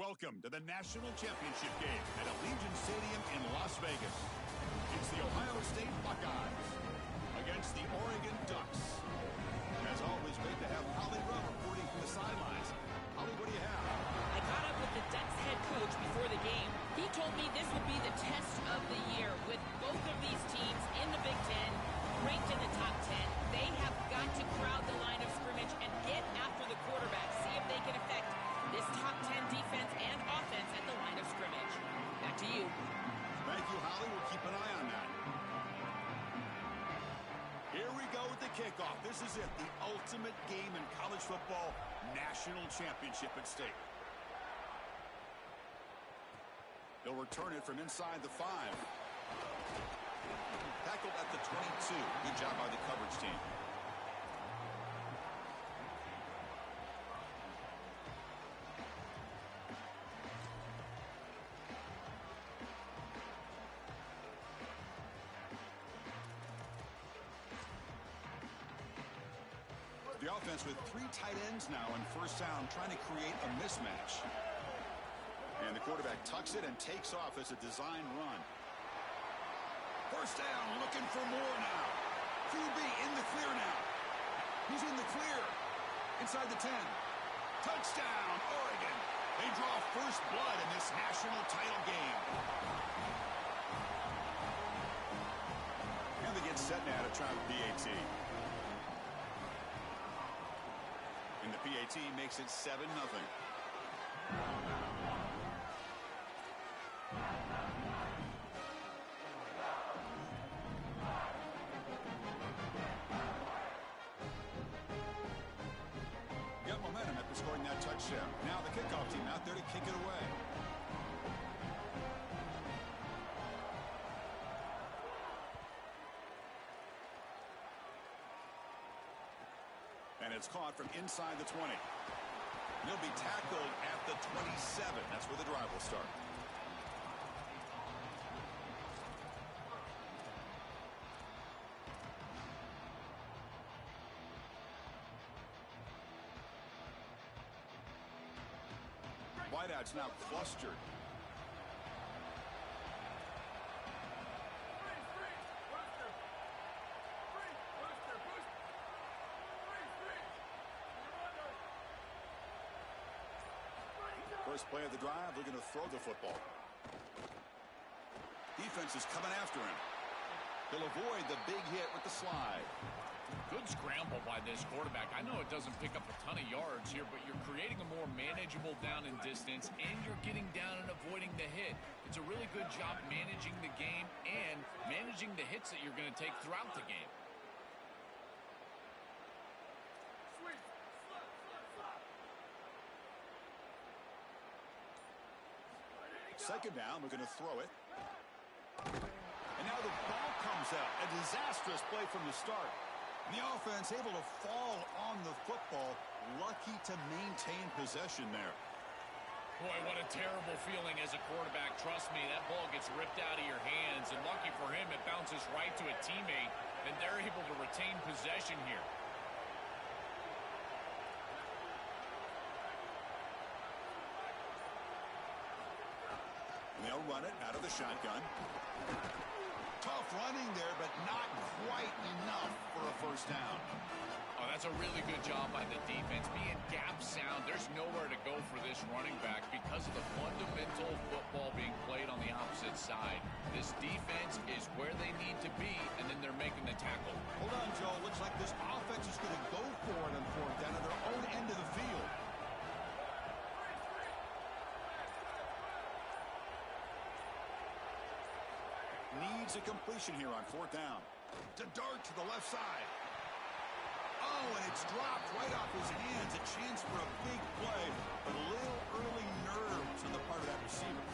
Welcome to the National Championship game at Allegiant Stadium in Las Vegas. It's the Ohio State Buckeyes against the Oregon Ducks. As always, great to have Holly Rowe reporting from the sidelines. Holly, what do you have? I caught up with the Ducks head coach before the game. He told me this would be the test of the year with both of these teams in the Big Ten, ranked in the top 10. They have got to crowd the line of scrimmage and get after the quarterback, see if they can affect this top 10 defense and offense at the line of scrimmage. Back to you. Thank you, Holly. We'll keep an eye on that. Here we go with the kickoff. This is it, the ultimate game in college football, national championship at stake. They'll return it from inside the 5. Tackled at the 22. Good job by the coverage team. The offense with 3 tight ends now on first down, trying to create a mismatch. And the quarterback tucks it and takes off as a design run. First down, looking for more now. QB in the clear now. He's in the clear. Inside the 10. Touchdown, Oregon. They draw first blood in this national title game. And they get set now to try the PAT. And the PAT makes it 7-0. Got momentum after scoring that touchdown. Now the kickoff team out there to kick it away. And it's caught from inside the 20. He'll be tackled at the 27. That's where the drive will start. Wideouts now clustered. First play of the drive, looking to throw the football. Defense is coming after him. He'll avoid the big hit with the slide. Good scramble by this quarterback. I know it doesn't pick up a ton of yards here, but you're creating a more manageable down and distance, and you're getting down and avoiding the hit. It's a really good job managing the game and managing the hits that you're going to take throughout the game. Second down, we're going to throw it. And now the ball comes out. A disastrous play from the start. And the offense able to fall on the football. Lucky to maintain possession there. Boy, what a terrible feeling as a quarterback. Trust me, that ball gets ripped out of your hands. And lucky for him, it bounces right to a teammate. And they're able to retain possession here. And they'll run it out of the shotgun. Tough running there, but not quite enough for a first down. Oh, that's a really good job by the defense. Being gap sound, there's nowhere to go for this running back because of the fundamental football being played on the opposite side. This defense is where they need to be, and then they're making the tackle. Hold on, Joe. Looks like this offense is going to go for it on fourth down at their own end of the field. Needs a completion here on fourth down. To dart to the left side. Oh, and it's dropped right off his hands. A chance for a big play, but a little early nerves on the part of that receiver.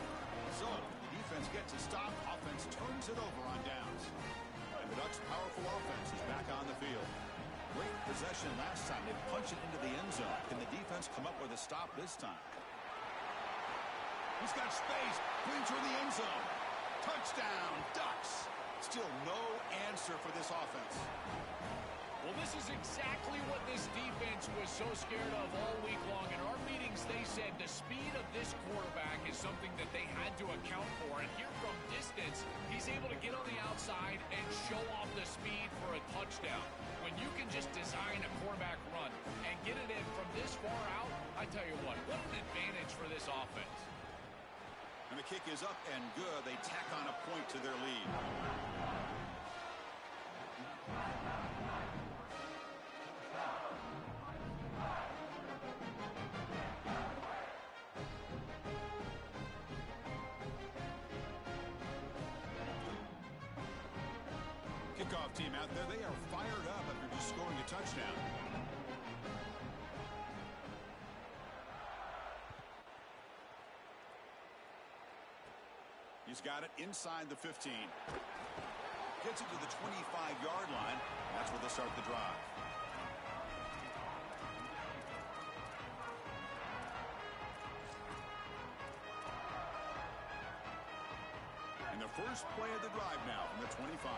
So, the defense gets a stop. Offense turns it over on downs. And the Ducks' powerful offense is back on the field. Great possession last time. They punch it into the end zone. Can the defense come up with a stop this time? He's got space. Clean through the end zone. Touchdown, Ducks. Still no answer for this offense. Well, this is exactly what this defense was so scared of all week long. In our meetings, they said the speed of this quarterback is something that they had to account for. And here from distance, he's able to get on the outside and show off the speed for a touchdown. When you can just design a quarterback run and get it in from this far out, I tell you what an advantage for this offense. And the kick is up and good. They tack on a point to their lead. Kickoff team out there, they are fired up after just scoring a touchdown. He's got it inside the 15. Gets it to the 25-yard line. That's where they'll start the drive. And the first play of the drive now from the 25.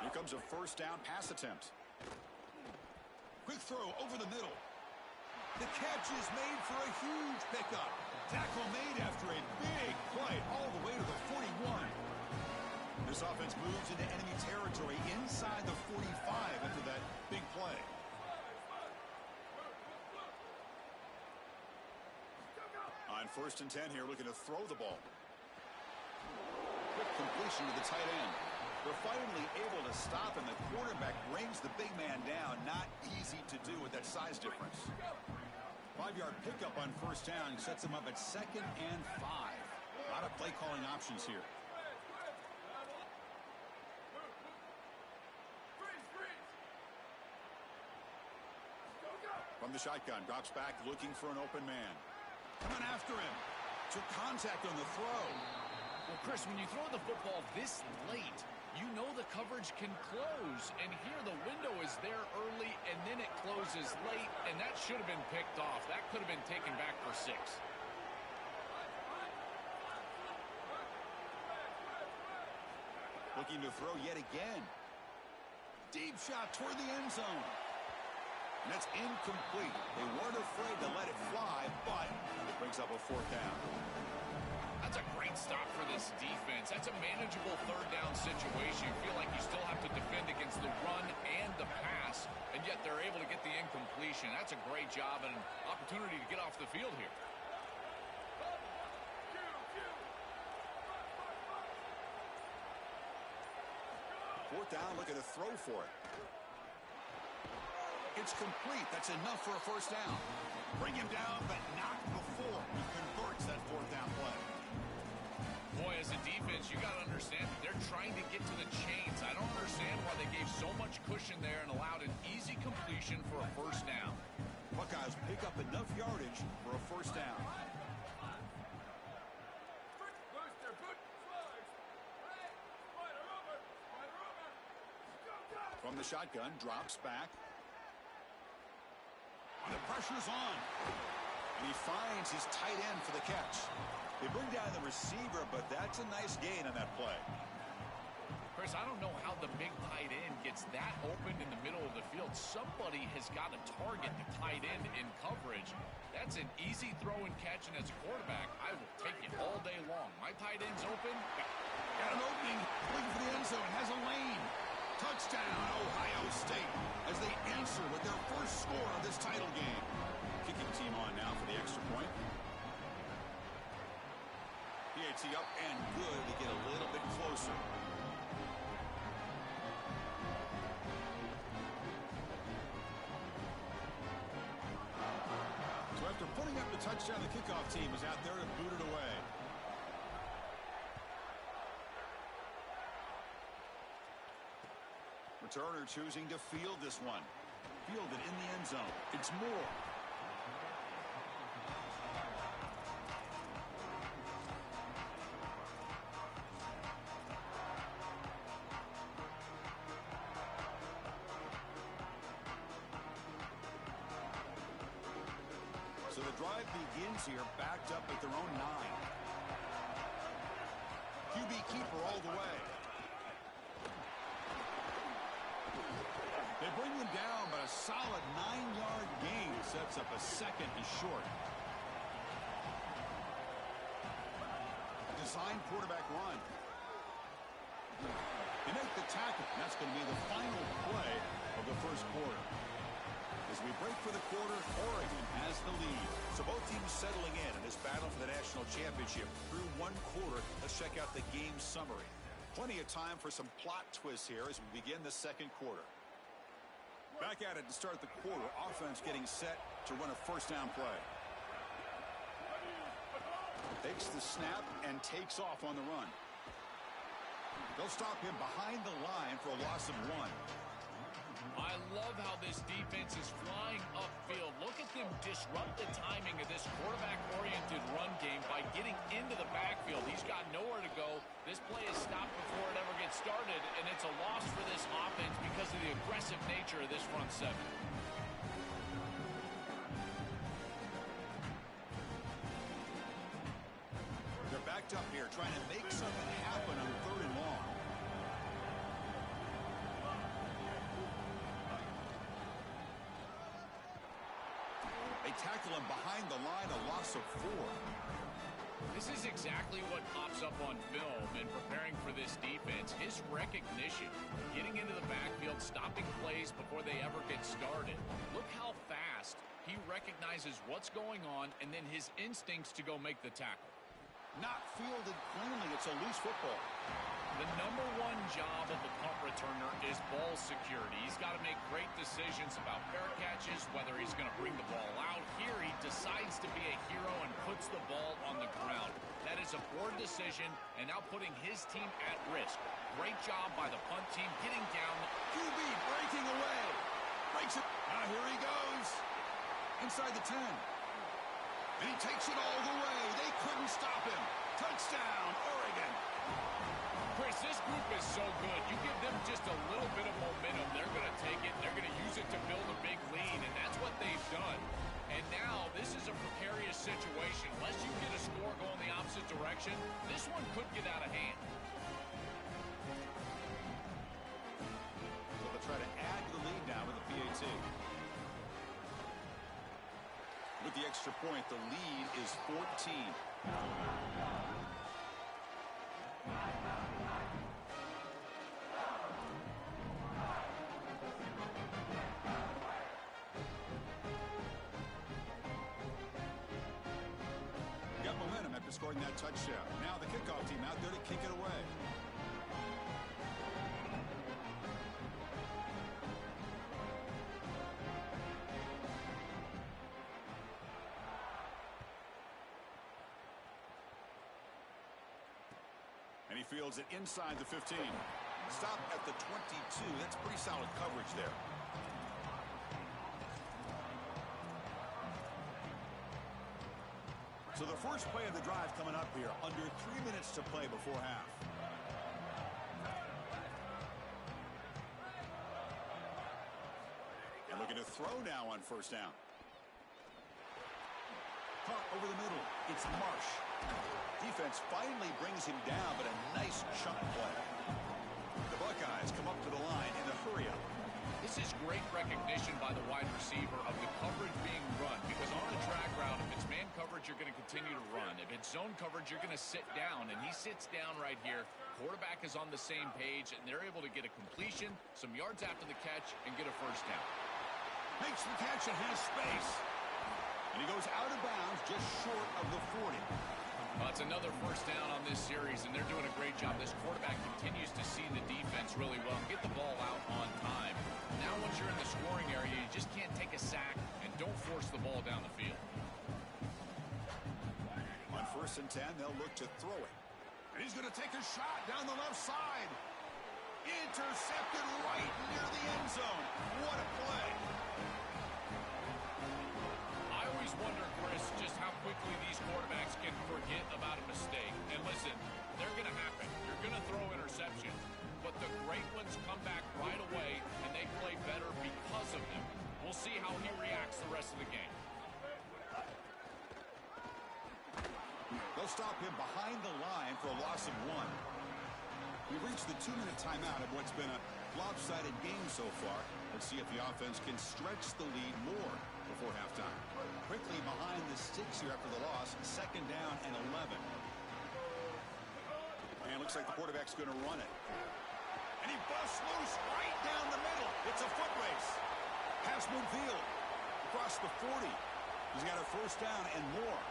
Here comes a first down pass attempt. Quick throw over the middle. The catch is made for a huge pickup. Tackle made after a big play all the way to the 41. This offense moves into enemy territory inside the 45 after that big play. On 1st and 10 here, looking to throw the ball. Quick completion to the tight end. They're finally able to stop, and the quarterback brings the big man down. Not easy to do with that size difference. 5-yard pickup on 1st down sets them up at 2nd and 5. A lot of play calling options here. From the shotgun, drops back looking for an open man. Coming after him. Took contact on the throw. Well, Chris, when you throw the football this late, you know the coverage can close. And here the window is there early, and then it closes late, and that should have been picked off. That could have been taken back for 6. Looking to throw yet again. Deep shot toward the end zone. And that's incomplete. They weren't afraid to let it fly, but it brings up a 4th down. That's a great stop for this defense. That's a manageable 3rd down situation. You feel like you still have to defend against the run and the pass, and yet they're able to get the incompletion. That's a great job and an opportunity to get off the field here. Fourth down, looking to throw for it. It's complete. That's enough for a 1st down. Bring him down, but not before he converts that 4th down play. Boy, as a defense, you got to understand that they're trying to get to the chains. I don't understand why they gave so much cushion there and allowed an easy completion for a 1st down. Buckeyes pick up enough yardage for a 1st down. From the shotgun, drops back. The pressure's on. And he finds his tight end for the catch. They bring down the receiver, but that's a nice gain on that play. Chris, I don't know how the big tight end gets that open in the middle of the field. Somebody has got to target the tight end in coverage. That's an easy throw and catch, and as a quarterback, I will take it all day long. My tight end's open. Got an opening, looking for the end zone, has a lane. Touchdown, Ohio State, as they answer with their first score of this title game. Kicking team on now for the extra point. PAT up and good to get a little bit closer. So after putting up the touchdown, the kickoff team is out there to boot it away. Returner choosing to field this one. Fielded in the end zone. It's Moore. So the the drive begins here, backed up at their own 9. QB keeper all the way. They bring them down, but a solid 9-yard gain sets up a second and short. Design quarterback run. They make the tackle. That's going to be the final play of the first quarter. As we break for the quarter, Oregon has the lead. So both teams settling in this battle for the national championship through one quarter. Let's check out the game summary. Plenty of time for some plot twists here as we begin the second quarter. Back at it to start the quarter. Offense getting set to run a first down play. Takes the snap and takes off on the run. They'll stop him behind the line for a loss of 1. I love how this defense is flying upfield. Look at them disrupt the timing of this quarterback-oriented run game by getting into the backfield. He's got nowhere to go. This play is stopped before it ever gets started, and it's a loss for this offense because of the aggressive nature of this front seven. They're backed up here trying to make something happen on 3rd and long. They tackle him behind the line, a loss of 4. This is exactly what pops up on film in preparing for this defense. His recognition, getting into the backfield, stopping plays before they ever get started. Look how fast he recognizes what's going on and then his instincts to go make the tackle. Not fielded cleanly. It's a loose football. The number one job of the punt returner is ball security. He's got to make great decisions about fair catches, whether he's going to bring the ball out. Here he decides to be a hero and puts the ball on the ground. That is a poor decision and now putting his team at risk. Great job by the punt team getting down. QB breaking away. Breaks it. Now here he goes. Inside the 10. And he takes it all the way. They couldn't stop him. Touchdown, Oregon. Chris, this group is so good. You give them just a little bit of momentum, they're going to take it, they're going to use it to build a big lead, and that's what they've done. And now, this is a precarious situation. Unless you get a score going the opposite direction, this one could get out of hand. So they'll try to add to the lead now with the PAT. With the extra point, the lead is 14. Got momentum after scoring that touchdown. Now the kickoff team out there to kick it away. And he fields it inside the 15. Stop at the 22. That's pretty solid coverage there. So the first play of the drive coming up here. Under 3 minutes to play before half. And looking to throw now on first down. Caught over the middle. It's Marsh. Defense finally brings him down, but a nice chunk play. The Buckeyes come up to the line in a hurry-up. This is great recognition by the wide receiver of the coverage being run, because on a drag route, if it's man coverage, you're going to continue to run. If it's zone coverage, you're going to sit down, and he sits down right here. Quarterback is on the same page, and they're able to get a completion, some yards after the catch, and get a first down. Makes the catch and has space. And he goes out of bounds just short of the 40. Well, it's another first down on this series, and they're doing a great job. This quarterback continues to see the defense really well and get the ball out on time. Now once you're in the scoring area, you just can't take a sack and don't force the ball down the field. On 1st and 10, they'll look to throw it. And he's going to take a shot down the left side. Intercepted right near the end zone. What a play. I always wonder, Chris, just how quickly these quarterbacks can forget about a mistake. And listen, they're going to happen. You're going to throw interceptions. But the great ones come back right away, and they play better because of them. We'll see how he reacts the rest of the game. stop him behind the line for a loss of 1. We've reached the 2-minute timeout of what's been a lopsided game so far. Let's see if the offense can stretch the lead more before halftime. Quickly behind the sticks here after the loss. 2nd down and 11. And looks like the quarterback's going to run it. And he busts loose right down the middle. It's a foot race. Pass midfield. Across the 40. He's got a 1st down and more.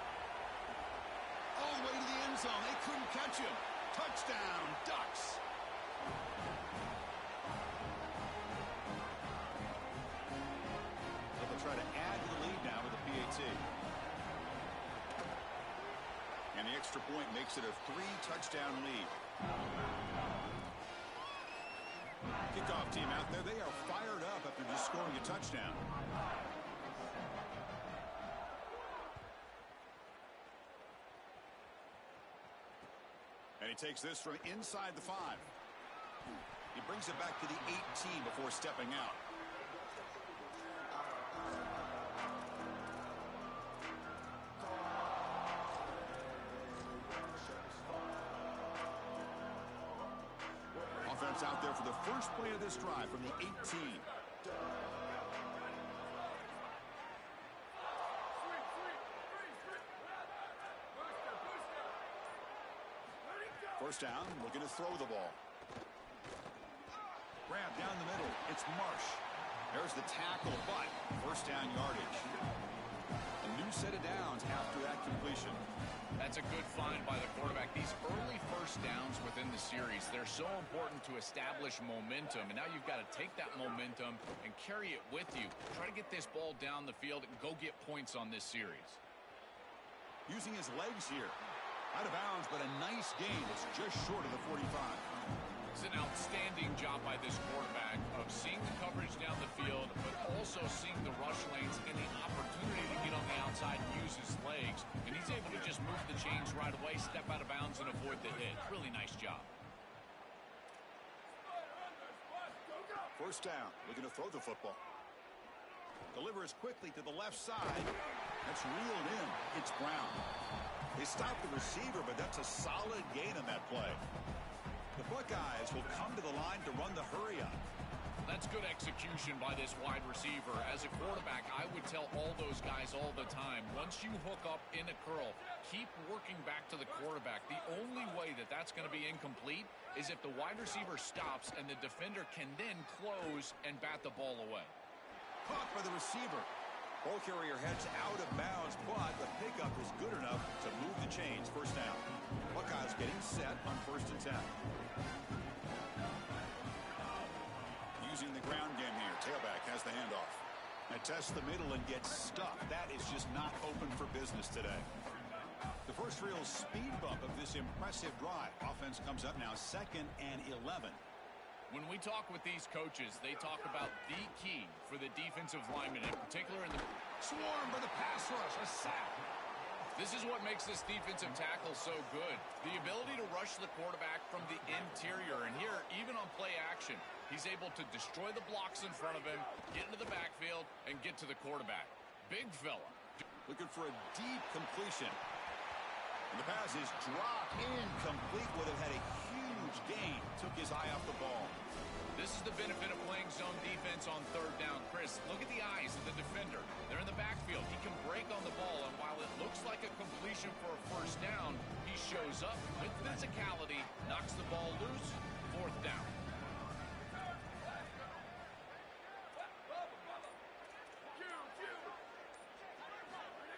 All the way to the end zone. They couldn't catch him. Touchdown, Ducks. They'll try to add to the lead now with a PAT. And the extra point makes it a 3-touchdown lead. Kickoff team out there. They are fired up after just scoring a touchdown. And he takes this from inside the 5. He brings it back to the 18 before stepping out. Offense out there for the first play of this drive from the 18. First down, looking to throw the ball. Grab down the middle. It's Marsh. There's the tackle, but 1st down yardage. A new set of downs after that completion. That's a good find by the quarterback. These early 1st downs within the series, they're so important to establish momentum. And now you've got to take that momentum and carry it with you. Try to get this ball down the field and go get points on this series. Using his legs here. Out of bounds, but a nice gain. It's just short of the 45. It's an outstanding job by this quarterback of seeing the coverage down the field, but also seeing the rush lanes and the opportunity to get on the outside and use his legs. And he's able to just move the chains right away, step out of bounds, and avoid the hit. Really nice job. 1st down, looking to throw the football. Delivers quickly to the left side. That's reeled in. It's Brown. They stop the receiver, but that's a solid gain on that play. The Buckeyes will come to the line to run the hurry up. That's good execution by this wide receiver. As a quarterback, I would tell all those guys all the time, once you hook up in a curl, keep working back to the quarterback. The only way that that's going to be incomplete is if the wide receiver stops and the defender can then close and bat the ball away. Caught by the receiver. Ball carrier heads out of bounds, but the pickup is good enough to move the chains. 1st down. Buckeyes getting set on 1st and 10. Using the ground game here. Tailback has the handoff. Now tests the middle and gets stuffed. That is just not open for business today. The first real speed bump of this impressive drive. Offense comes up now 2nd and 11. When we talk with these coaches, they talk about the key for the defensive lineman, in particular in the swarm by the pass rush, a sack. This is what makes this defensive tackle so good. The ability to rush the quarterback from the interior. And here, even on play action, he's able to destroy the blocks in front of him, get into the backfield, and get to the quarterback. Big fella. Looking for a deep completion. And the pass is dropped incomplete. Would have had a huge gain. Took his eye off the ball. This is the benefit of playing zone defense on 3rd down. Chris, look at the eyes of the defender. They're in the backfield. He can break on the ball, and while it looks like a completion for a 1st down, he shows up with physicality, knocks the ball loose, 4th down.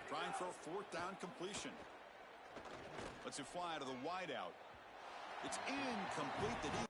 Trying for a 4th down completion. Lets it fly to the wideout. It's incomplete.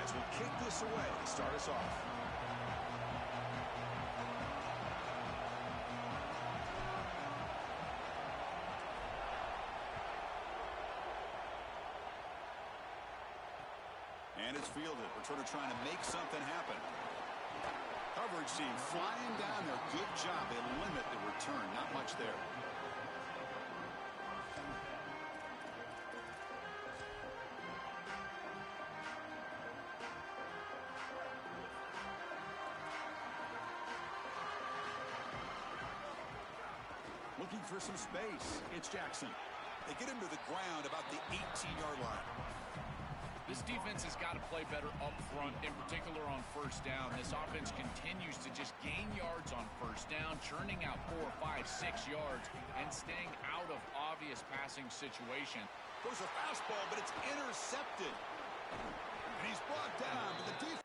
guys will kick this away to start us off. And it's fielded. Returner trying to make something happen. Coverage team flying down there. Good job. They limit the return. Not much there. Looking for some space. It's Jackson. They get him to the ground about the 18-yard line. This defense has got to play better up front, in particular on first down. This offense continues to just gain yards on first down, churning out 4, 5, 6 yards, and staying out of obvious passing situation. Goes a fastball, but it's intercepted. And he's brought down to the defense.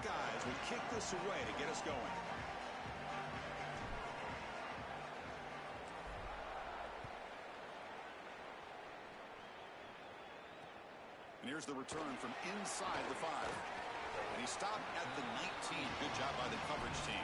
Guys will kick this away to get us going. And here's the return from inside the 5. And he stopped at the 19. Good job by the coverage team.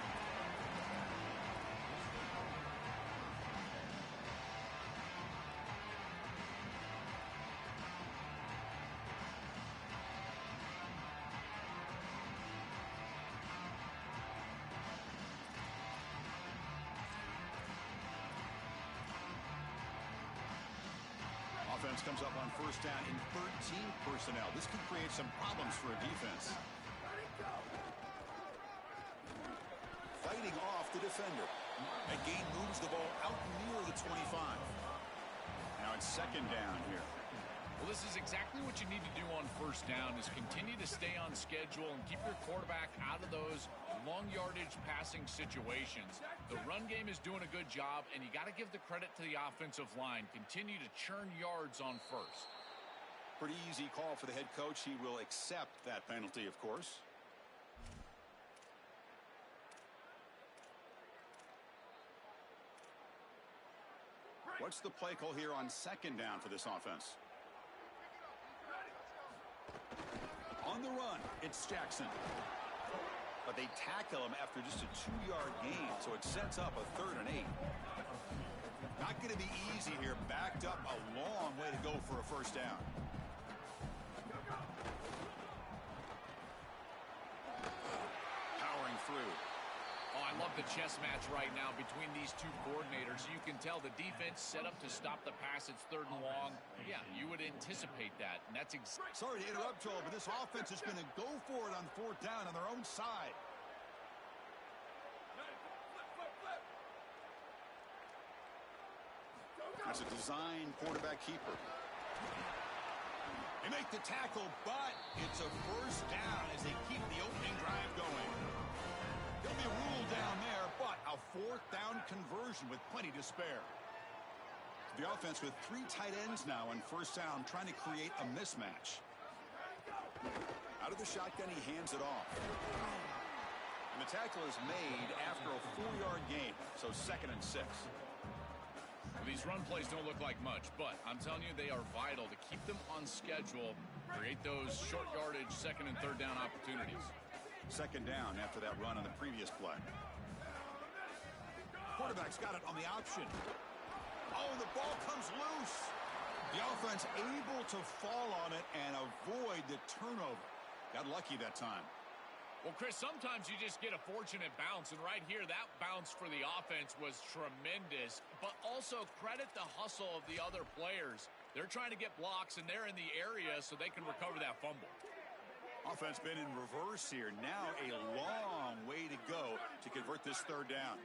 Offense comes up on first down in 13 personnel. This could create some problems for a defense. Fighting off the defender. That gain moves the ball out near the 25. Now it's second down here. Well, this is exactly what you need to do on first down, is continue to stay on schedule and keep your quarterback out of those long yardage passing situations. The run game is doing a good job, and you got to give the credit to the offensive line. Continue to churn yards on first. Pretty easy call for the head coach. He will accept that penalty, of course. What's the play call here on second down for this offense? On the run, it's Jackson. But they tackle him after just a 2-yard gain, so it sets up a 3rd and 8. Not going to be easy here. Backed up a long way to go for a first down. Powering through. Oh, I love the chess match right now between these two coordinators. You can tell the defense set up to stop the pass. It's 3rd and long. Yeah, you would anticipate that. And that's sorry to interrupt, Joel, but this offense is going to go for it on 4th down on their own side. That's a design quarterback keeper. They make the tackle, but it's a first down as they keep the opening drive going. There'll be a rule down there, but a 4th down conversion with plenty to spare. The offense with 3 tight ends now on first down, trying to create a mismatch. Out of the shotgun, he hands it off. And the tackle is made after a 4-yard gain, so 2nd and 6. These run plays don't look like much, but I'm telling you, they are vital to keep them on schedule, create those short yardage 2nd and 3rd down opportunities. 2nd down after that run on the previous play. Quarterback's got it on the option. Oh, the ball comes loose. The offense able to fall on it and avoid the turnover. Got lucky that time. Well, Chris, sometimes you just get a fortunate bounce, and right here, that bounce for the offense was tremendous, but also credit the hustle of the other players. They're trying to get blocks, and they're in the area so they can recover that fumble. Offense been in reverse here. Now a long way to go to convert this third down.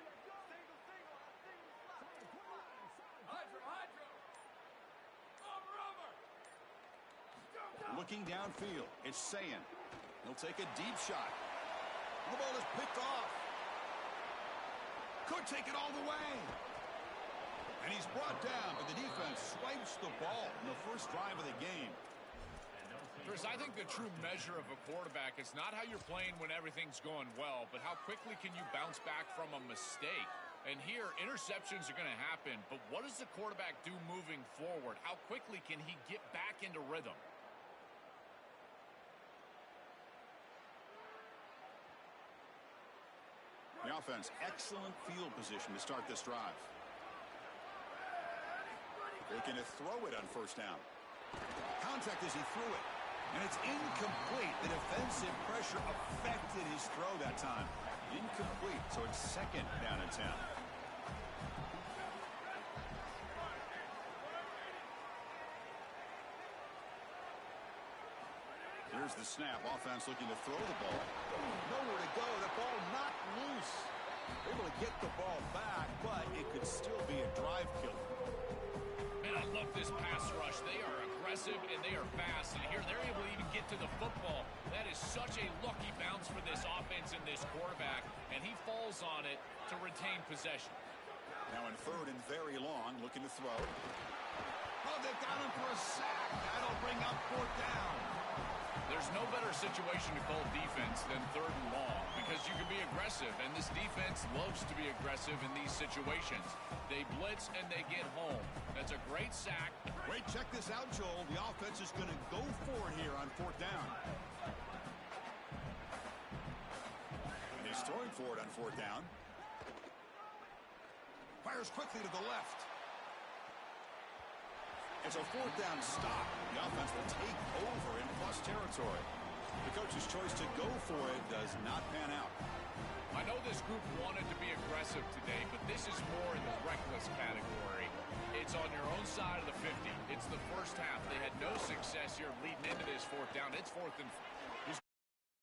Looking downfield, it's Sayin. He'll take a deep shot. The ball is picked off. Could take it all the way. And he's brought down, but the defense swipes the ball in the first drive of the game. Chris, I think the true measure of a quarterback is not how you're playing when everything's going well, but how quickly can you bounce back from a mistake. And here, interceptions are going to happen, but what does the quarterback do moving forward? How quickly can he get back into rhythm? The offense, excellent field position to start this drive. Looking to throw it on first down. Contact as he threw it. And it's incomplete. The defensive pressure affected his throw that time. Incomplete, so it's second down and 10. Here's the snap. Offense looking to throw the ball. Nowhere to go. The ball knocked loose. Able to get the ball back, but it could still be a drive killer. Man, I love this pass rush. They are aggressive and they are fast. And here they're able to even get to the football. That is such a lucky bounce for this offense and this quarterback. And he falls on it to retain possession. Now in third and very long, looking to throw. Oh, they've got him for a sack. That'll bring up fourth down. There's no better situation to call defense than third and long because you can be aggressive, and this defense loves to be aggressive in these situations. They blitz and they get home. That's a great sack. Wait, check this out, Joel. The offense is going to go for it here on fourth down. And he's throwing for it on fourth down. Fires quickly to the left. It's a fourth down stop. The offense will take over in plus territory. The coach's choice to go for it does not pan out. I know this group wanted to be aggressive today, but this is more in the reckless category. It's on your own side of the 50. It's the first half. They had no success here leading into this fourth down. It's fourth and